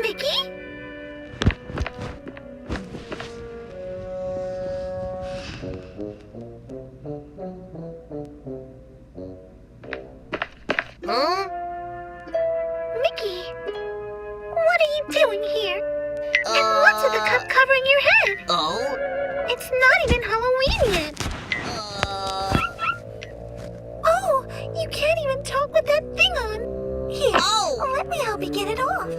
Mickey? Huh? Mickey, what are you doing here? And what's with the cup covering your head? Oh? It's not even Halloween yet. Oh, you can't even talk with that thing on. Here, Oh! let me help you get it off.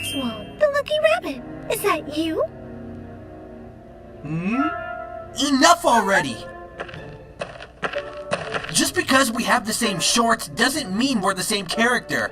Oswald, the lucky rabbit. Is that you? Enough already! Just because we have the same shorts doesn't mean we're the same character.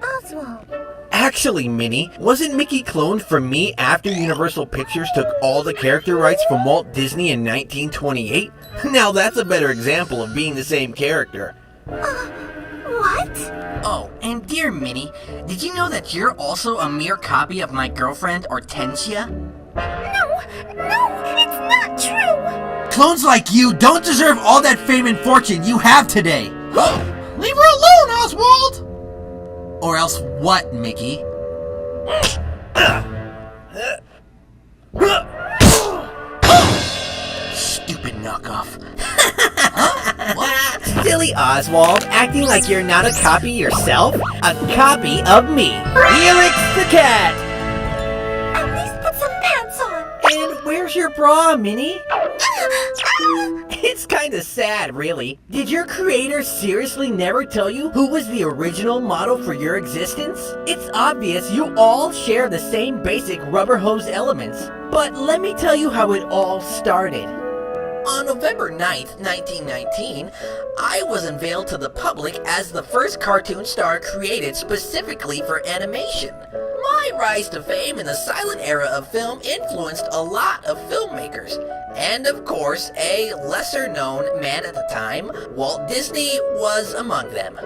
Oswald. Actually, Minnie, wasn't Mickey cloned from me after Universal Pictures took all the character rights from Walt Disney in 1928? Now that's a better example of being the same character. What? Oh, and dear Minnie, did you know that you're also a mere copy of my girlfriend, Hortensia? No, it's not true. Clones like you don't deserve all that fame and fortune you have today! Leave her alone, Oswald! Or else what, Mickey? Stupid knockoff. Silly Oswald, acting like you're not a copy yourself? A copy of me, Felix the Cat! At least put some pants on. And where's your bra, Minnie? It's kinda sad, really. Did your creator seriously never tell you who was the original model for your existence? It's obvious you all share the same basic rubber hose elements. But let me tell you how it all started. On November 9th, 1919, I was unveiled to the public as the first cartoon star created specifically for animation. My rise to fame in the silent era of film influenced a lot of filmmakers. And of course, a lesser-known man at the time, Walt Disney, was among them.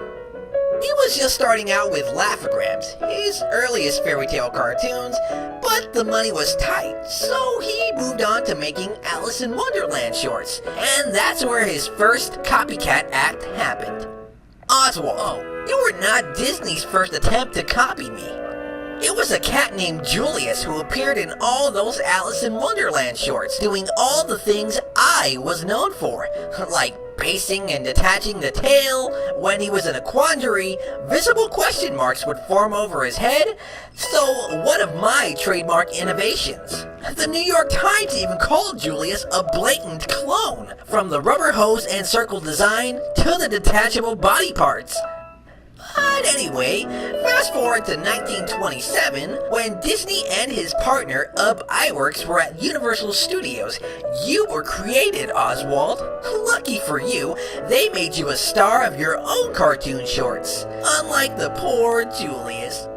He was just starting out with Laugh-O-Grams, his earliest fairy tale cartoons, but the money was tight, so he moved on to making Alice in Wonderland shorts, and that's where his first copycat act happened. Oswald, you were not Disney's first attempt to copy me. It was a cat named Julius who appeared in all those Alice in Wonderland shorts, doing all the things I was known for, like pacing and detaching the tail. When he was in a quandary, visible question marks would form over his head. So, one of my trademark innovations. The New York Times even called Julius a blatant clone, from the rubber hose and circle design to the detachable body parts. But anyway, fast forward to 1927, when Disney and his partner, Ub Iwerks, were at Universal Studios. You were created, Oswald. Lucky for you, they made you a star of your own cartoon shorts, unlike the poor Julius.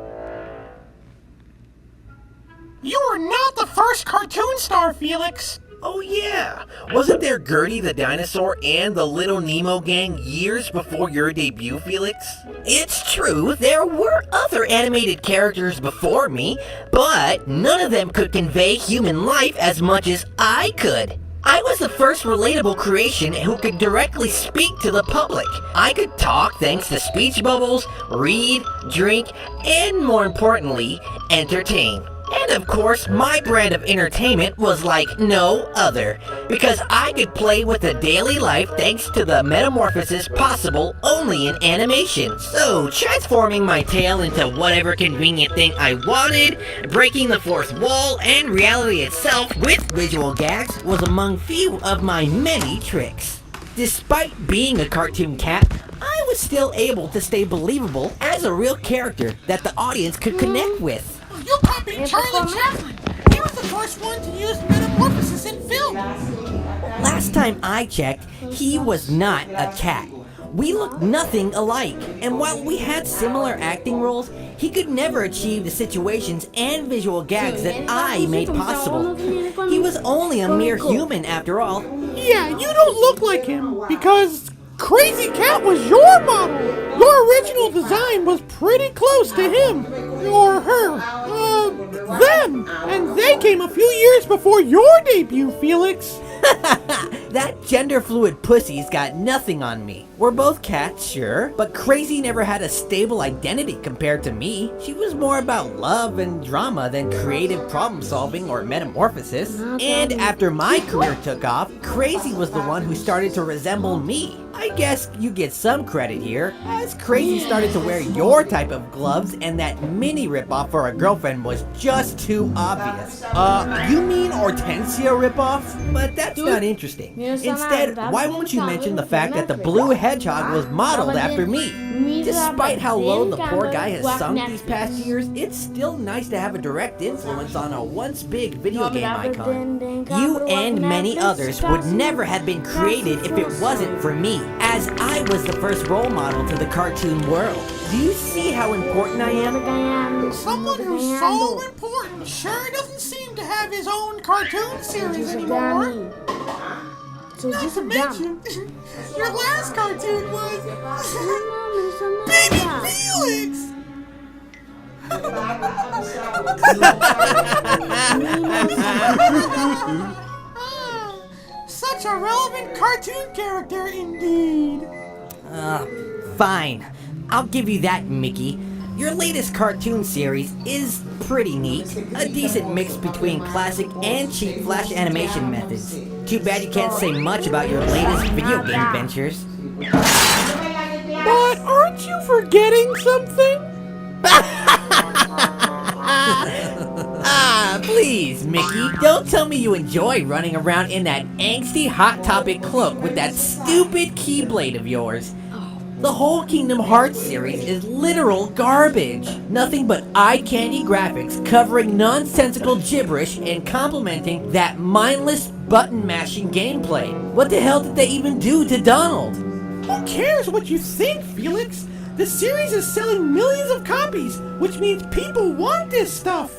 You are not the first cartoon star, Felix. Oh yeah, wasn't there Gertie the dinosaur and the Little Nemo gang years before your debut, Felix? It's true, there were other animated characters before me, but none of them could convey human life as much as I could. I was the first relatable creation who could directly speak to the public. I could talk thanks to speech bubbles, read, drink, and more importantly, entertain. And of course, my brand of entertainment was like no other, because I could play with the daily life thanks to the metamorphosis possible only in animation. So, transforming my tail into whatever convenient thing I wanted, breaking the fourth wall and reality itself with visual gags was among few of my many tricks. Despite being a cartoon cat, I was still able to stay believable as a real character that the audience could connect with. You copied Charlie Chaplin. He was the first one to use metamorphosis in film. Last time I checked, he was not a cat. We looked nothing alike, and while we had similar acting roles, he could never achieve the situations and visual gags that I made possible. He was only a mere human after all. Yeah, you don't look like him because Crazy Cat was your model. Your original design was pretty close to him or her. Them, and they came a few years before your debut, Felix. That gender-fluid pussy's got nothing on me. We're both cats, sure, but Crazy never had a stable identity compared to me. She was more about love and drama than creative problem-solving or metamorphosis. And after my career took off, Crazy was the one who started to resemble me. I guess you get some credit here, as Crazy started to wear your type of gloves and that mini ripoff for a girlfriend was just too obvious. You mean Hortensia ripoff? But that's not interesting. Instead, why won't you mention the fact that the blue hedgehog was modeled after me? Despite how low the poor guy has sunk these past years, it's still nice to have a direct influence on a once big video game icon. You and many others would never have been created if it wasn't for me, as I was the first role model to the cartoon world. Do you see how important I am? Someone who's so important sure doesn't seem to have his own cartoon series anymore. Not to mention, your last cartoon was Baby Felix! Such a relevant cartoon character indeed. Fine. I'll give you that, Mickey. Your latest cartoon series is pretty neat. A decent mix between classic and cheap flash animation methods. Too bad you can't say much about your latest video game ventures. But aren't you forgetting something? Please, Mickey, don't tell me you enjoy running around in that angsty Hot Topic cloak with that stupid Keyblade of yours. The whole Kingdom Hearts series is literal garbage. Nothing but eye candy graphics covering nonsensical gibberish and complimenting that mindless button-mashing gameplay. What the hell did they even do to Donald? Who cares what you think, Felix? The series is selling millions of copies, which means people want this stuff.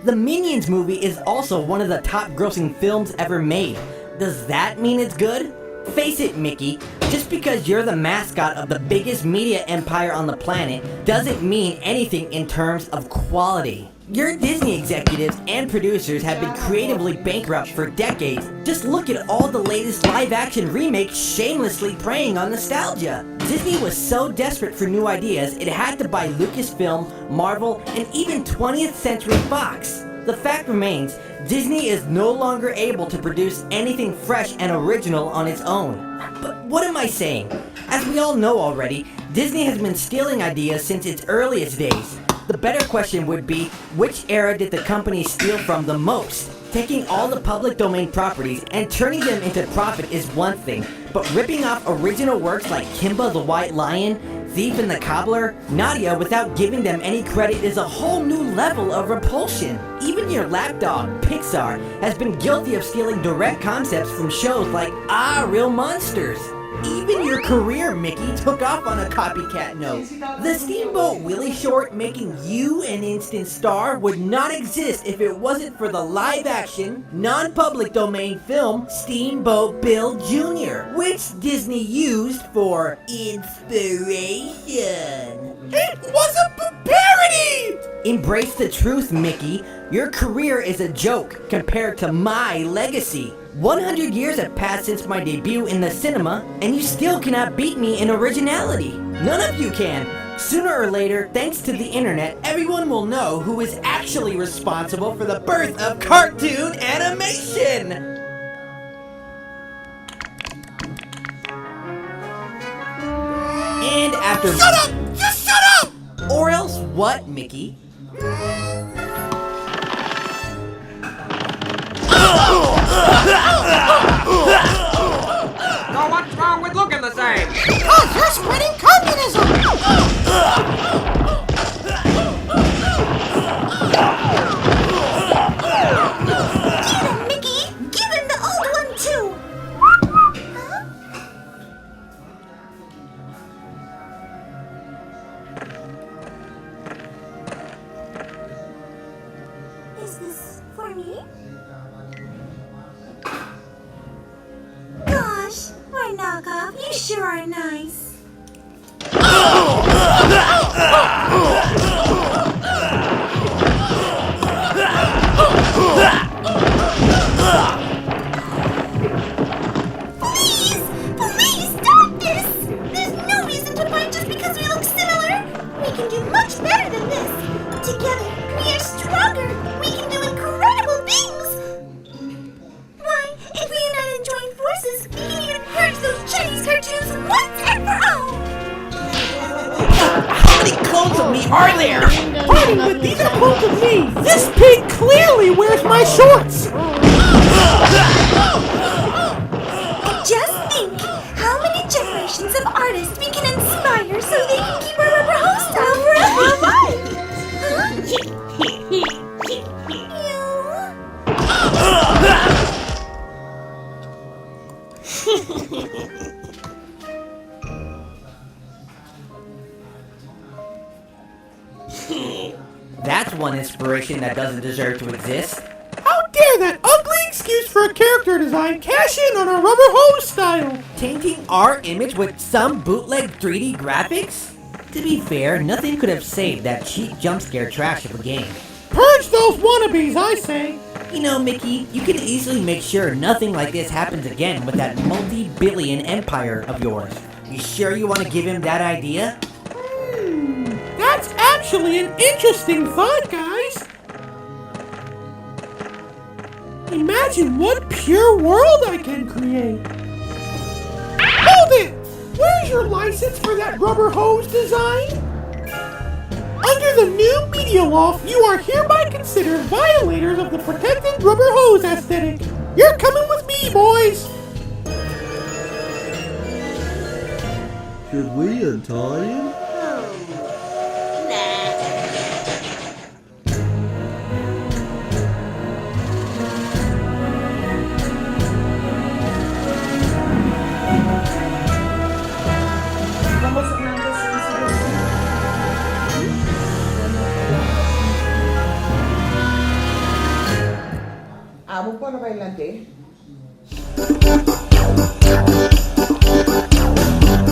The Minions movie is also one of the top grossing films ever made. Does that mean it's good? Face it, Mickey, just because you're the mascot of the biggest media empire on the planet doesn't mean anything in terms of quality. Your Disney executives and producers have been creatively bankrupt for decades. Just look at all the latest live-action remakes shamelessly preying on nostalgia. Disney was so desperate for new ideas, it had to buy Lucasfilm, Marvel, and even 20th Century Fox. The fact remains, Disney is no longer able to produce anything fresh and original on its own. But what am I saying? As we all know already, Disney has been stealing ideas since its earliest days. The better question would be, which era did the company steal from the most? Taking all the public domain properties and turning them into profit is one thing, but ripping off original works like Kimba the White Lion, Thief and the Cobbler, Nadia without giving them any credit is a whole new level of repulsion. Even your lapdog, Pixar, has been guilty of stealing direct concepts from shows like Real Monsters. Even your career, Mickey, took off on a copycat note. The Steamboat Willie short making you an instant star would not exist if it wasn't for the live-action, non-public domain film Steamboat Bill Jr., which Disney used for inspiration. It was a parody! Embrace the truth, Mickey. Your career is a joke compared to my legacy. 100 years have passed since my debut in the cinema, and you still cannot beat me in originality. None of you can. Sooner or later, thanks to the internet, everyone will know who is actually responsible for the birth of cartoon animation. And after... Shut up! Just shut up! Or else what, Mickey? So what's wrong with looking the same? Because you're spreading communism! Get him, Mickey! Give him the old one, too! Huh? for me? Gosh, our knockoff, you sure are nice. Please stop this! There's no reason to fight just because we look similar. We can do much better than this. Together, we are stronger. We can do incredible things. Why, if we unite and join forces, we can even purge those Chinese cartoons once and for all. How many clones of me are there? Pardon, but these are clones of me. This pig clearly wears my shorts. Just think how many generations of artists we can inspire so they can keep our rubber hose style forever. That's one inspiration that doesn't deserve to exist. How dare that ugly excuse for a character design cash in on our rubber hose style? Tainting our image with some bootleg 3D graphics? To be fair, nothing could have saved that cheap jump scare trash of a game. Purge those wannabes, I say. You know, Mickey, you can easily make sure nothing like this happens again with that multi-billion empire of yours. You sure you want to give him that idea? That's actually an interesting thought, guys. Imagine what pure world I can create. Hold it! Where's your license for that rubber hose design? Under the new media law, you are hereby considered violators of the protected rubber hose aesthetic. You're coming with me, boys. Should we untie him?